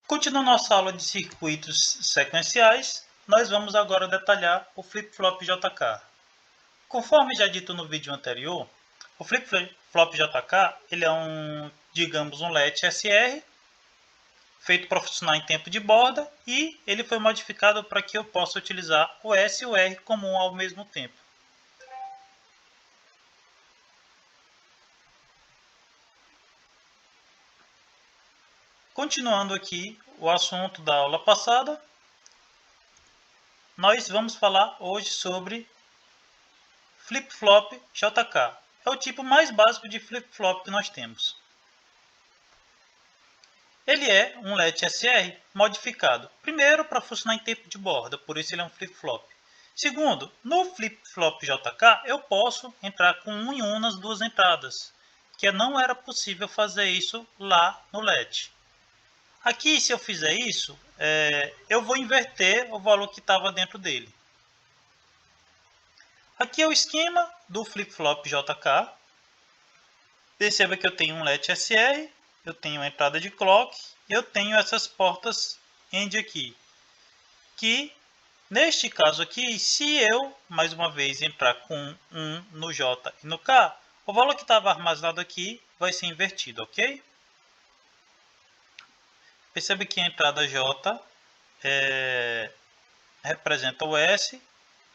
Continuando nossa aula de circuitos sequenciais, nós vamos agora detalhar o flip-flop JK. Conforme já dito no vídeo anterior, o flip-flop JK ele é digamos, um latch SR, feito para funcionar em tempo de borda, e ele foi modificado para que eu possa utilizar o S e o R comum ao mesmo tempo. Continuando aqui o assunto da aula passada, nós vamos falar hoje sobre flip-flop JK. É o tipo mais básico de flip-flop que nós temos. Ele é um latch SR modificado. Primeiro, para funcionar em tempo de borda, por isso ele é um flip-flop. Segundo, no flip-flop JK eu posso entrar com 1 em 1 nas duas entradas, que não era possível fazer isso lá no latch. Aqui, se eu fizer isso, eu vou inverter o valor que estava dentro dele. Aqui é o esquema do flip-flop JK. Perceba que eu tenho um latch SR, eu tenho a entrada de clock, eu tenho essas portas AND aqui. Que, neste caso aqui, se eu, mais uma vez, entrar com 1 no J e no K, o valor que estava armazenado aqui vai ser invertido, ok? Perceba que a entrada J representa o S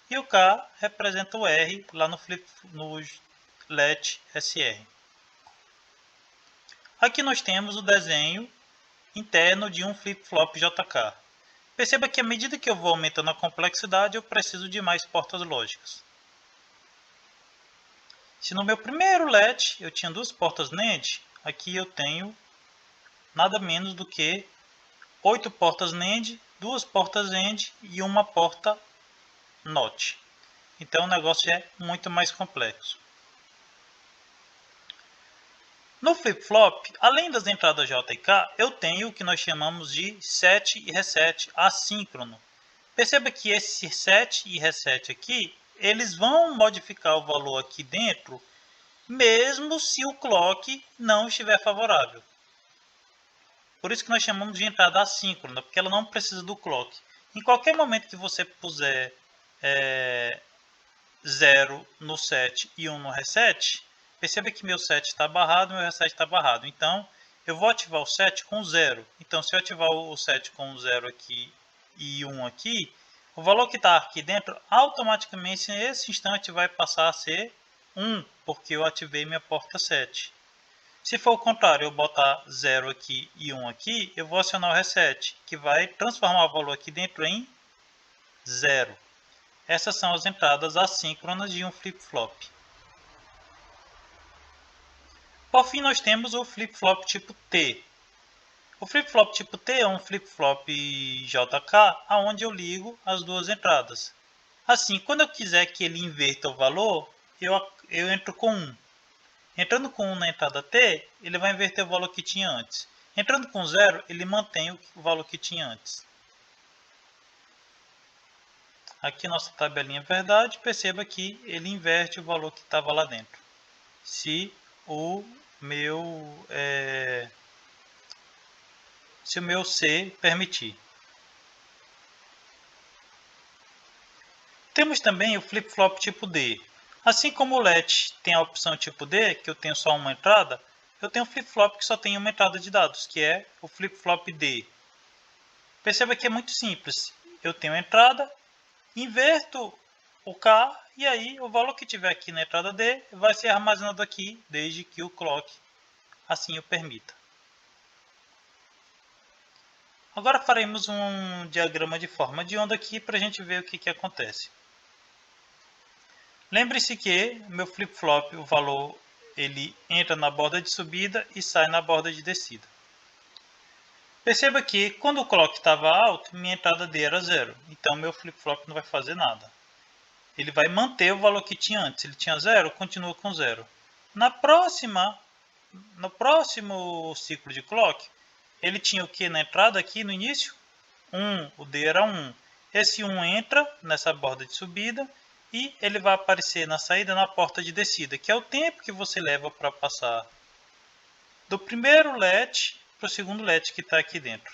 e o K representa o R lá no latch SR. Aqui nós temos o desenho interno de um flip-flop JK. Perceba que à medida que eu vou aumentando a complexidade, eu preciso de mais portas lógicas. Se no meu primeiro latch eu tinha 2 portas NAND, aqui eu tenho nada menos do que 8 portas NAND, 2 portas AND e uma porta NOT. Então o negócio é muito mais complexo. No flip-flop, além das entradas J e K, eu tenho o que nós chamamos de set e reset assíncrono. Perceba que esse set e reset aqui, eles vão modificar o valor aqui dentro, mesmo se o clock não estiver favorável. Por isso que nós chamamos de entrada assíncrona, porque ela não precisa do clock. Em qualquer momento que você puser 0 no set e 1 no reset, perceba que meu set está barrado e meu reset está barrado. Então, eu vou ativar o set com 0. Então, se eu ativar o set com 0 aqui e 1 aqui, o valor que está aqui dentro, automaticamente, nesse instante, vai passar a ser 1, porque eu ativei minha porta 7. Se for o contrário, eu botar 0 aqui e 1 aqui, eu vou acionar o reset, que vai transformar o valor aqui dentro em 0. Essas são as entradas assíncronas de um flip-flop. Por fim, nós temos o flip-flop tipo T. O flip-flop tipo T é um flip-flop JK, onde eu ligo as duas entradas. Assim, quando eu quiser que ele inverta o valor, eu entro com 1. Entrando com 1 na entrada T, ele vai inverter o valor que tinha antes. Entrando com 0, ele mantém o valor que tinha antes. Aqui nossa tabelinha verdade, perceba que ele inverte o valor que estava lá dentro. Se o meu C permitir. Temos também o flip-flop tipo D. Assim como o latch tem a opção tipo D, que eu tenho só uma entrada, eu tenho um flip-flop que só tem uma entrada de dados, que é o flip-flop D. Perceba que é muito simples. Eu tenho a entrada, inverto o K e aí o valor que tiver aqui na entrada D vai ser armazenado aqui, desde que o clock assim o permita. Agora faremos um diagrama de forma de onda aqui para a gente ver o que acontece. Lembre-se que meu flip-flop, o valor, ele entra na borda de subida e sai na borda de descida. Perceba que quando o clock estava alto, minha entrada D era 0. Então meu flip-flop não vai fazer nada. Ele vai manter o valor que tinha antes. Ele tinha 0, continua com 0. No próximo ciclo de clock, ele tinha o que na entrada aqui no início? 1, o D era 1. Esse 1 entra nessa borda de subida e ele vai aparecer na saída na porta de descida, que é o tempo que você leva para passar do primeiro latch para o segundo latch que está aqui dentro.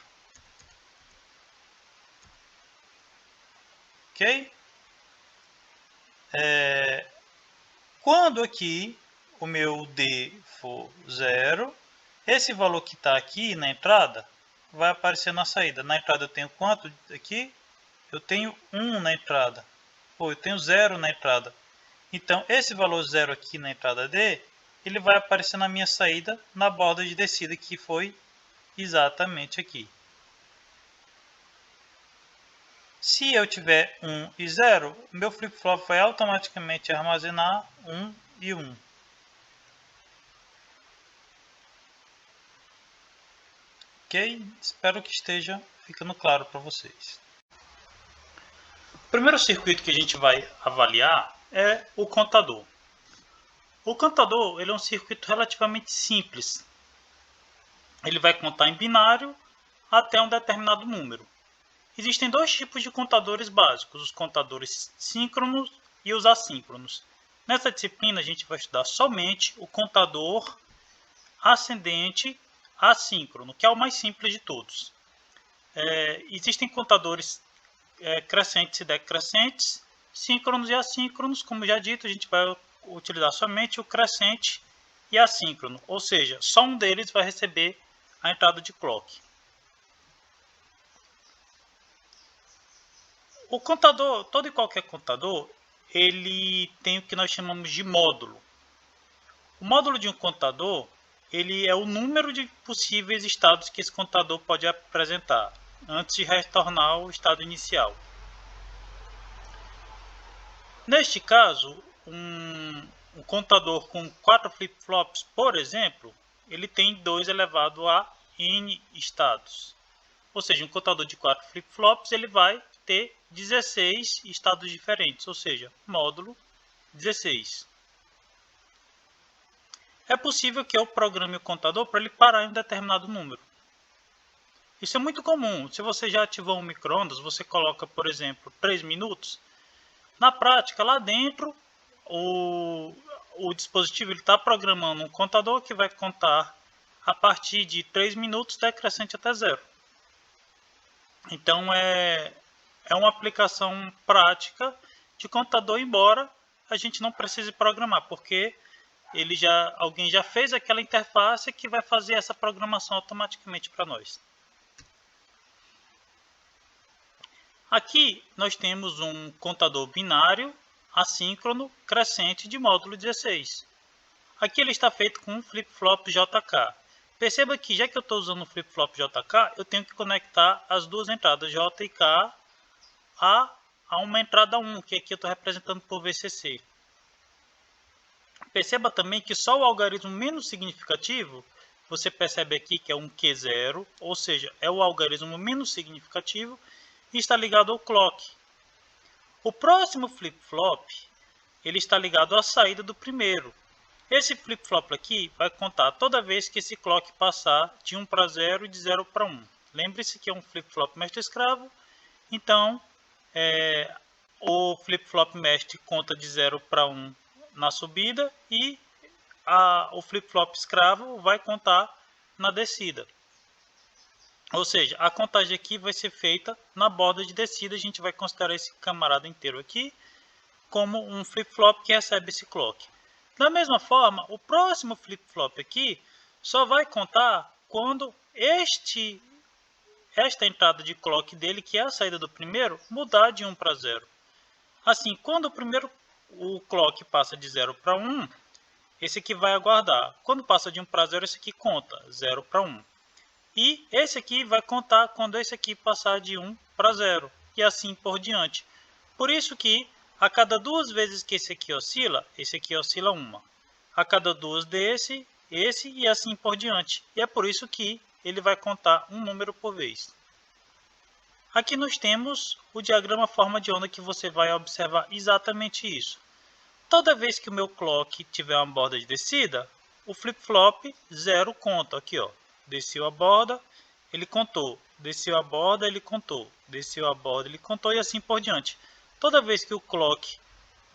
ok? Quando aqui o meu D for 0, esse valor que está aqui na entrada vai aparecer na saída. Na entrada eu tenho quanto aqui? Eu tenho 1 na entrada. Ou eu tenho 0 na entrada. Então, esse valor 0 aqui na entrada D, ele vai aparecer na minha saída, na borda de descida, que foi exatamente aqui. Se eu tiver 1 e 0, meu flip-flop vai automaticamente armazenar 1 e 1. Ok? Espero que esteja ficando claro para vocês. O primeiro circuito que a gente vai avaliar é o contador. O contador ele é um circuito relativamente simples. Ele vai contar em binário até um determinado número. Existem dois tipos de contadores básicos, os contadores síncronos e os assíncronos. Nessa disciplina a gente vai estudar somente o contador ascendente assíncrono, que é o mais simples de todos. Existem contadores crescentes e decrescentes, síncronos e assíncronos. Como já dito, a gente vai utilizar somente o crescente e assíncrono, ou seja, só um deles vai receber a entrada de clock. O contador, todo e qualquer contador, ele tem o que nós chamamos de módulo. O módulo de um contador, ele é o número de possíveis estados que esse contador pode apresentar antes de retornar ao estado inicial. Neste caso, um contador com 4 flip-flops, por exemplo, ele tem 2 elevado a n estados. Ou seja, um contador de 4 flip-flops ele vai ter 16 estados diferentes, ou seja, módulo 16. É possível que eu programe o contador para ele parar em um determinado número. Isso é muito comum. Se você já ativou um micro-ondas, você coloca, por exemplo, 3 minutos. Na prática, lá dentro, o dispositivo está programando um contador que vai contar a partir de 3 minutos decrescente até 0. Então, é uma aplicação prática de contador, embora a gente não precise programar, porque alguém já fez aquela interface que vai fazer essa programação automaticamente para nós. Aqui nós temos um contador binário assíncrono crescente de módulo 16. Aqui ele está feito com um flip-flop JK. Perceba que já que eu estou usando o flip-flop JK, eu tenho que conectar as duas entradas J e K a uma entrada 1, que aqui eu estou representando por VCC. Perceba também que só o algarismo menos significativo, você percebe aqui que é um Q0, ou seja, é o algarismo menos significativo e está ligado ao clock. O próximo flip-flop ele está ligado à saída do primeiro. Esse flip-flop aqui vai contar toda vez que esse clock passar de 1 para 0 e de 0 para 1. Lembre-se que é um flip-flop mestre-escravo, então o flip-flop mestre conta de 0 para 1 na subida e o flip-flop escravo vai contar na descida. Ou seja, a contagem aqui vai ser feita na borda de descida. A gente vai considerar esse camarada inteiro aqui como um flip-flop que recebe esse clock. Da mesma forma, o próximo flip-flop aqui só vai contar quando esta entrada de clock dele, que é a saída do primeiro, mudar de 1 para 0. Assim, quando o clock passa de 0 para 1, esse aqui vai aguardar. Quando passa de 1 para 0, esse aqui conta 0 para 1. E esse aqui vai contar quando esse aqui passar de 1 para 0. E assim por diante. Por isso que a cada 2 vezes que esse aqui oscila 1. A cada 2 esse e assim por diante. E é por isso que ele vai contar um número por vez. Aqui nós temos o diagrama forma de onda que você vai observar exatamente isso. Toda vez que o meu clock tiver uma borda de descida, o flip-flop 0 conta. Aqui, ó, desceu a borda, ele contou. Desceu a borda, ele contou. Desceu a borda, ele contou e assim por diante. Toda vez que o clock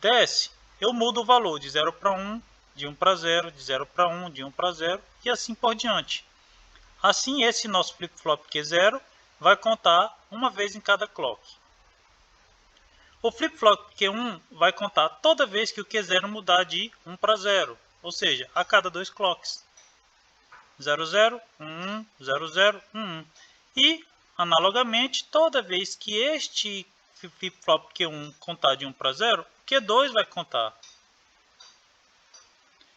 desce, eu mudo o valor de 0 para 1, de 1 para 0, de 0 para 1, de 1 para 0 e assim por diante. Assim, esse nosso flip-flop Q0 vai contar uma vez em cada clock. O flip-flop Q1 vai contar toda vez que o Q0 mudar de 1 para 0, ou seja, a cada 2 clocks. 00, 11, 00, 11. E, analogamente, toda vez que este flip-flop Q1 contar de 1 para 0, o Q2 vai contar.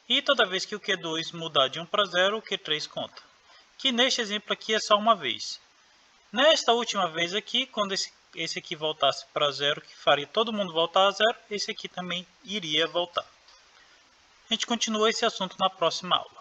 E toda vez que o Q2 mudar de 1 para 0, o Q3 conta. Que neste exemplo aqui é só uma vez. Nesta última vez aqui, quando esse aqui voltasse para 0, que faria todo mundo voltar a 0, esse aqui também iria voltar. A gente continua esse assunto na próxima aula.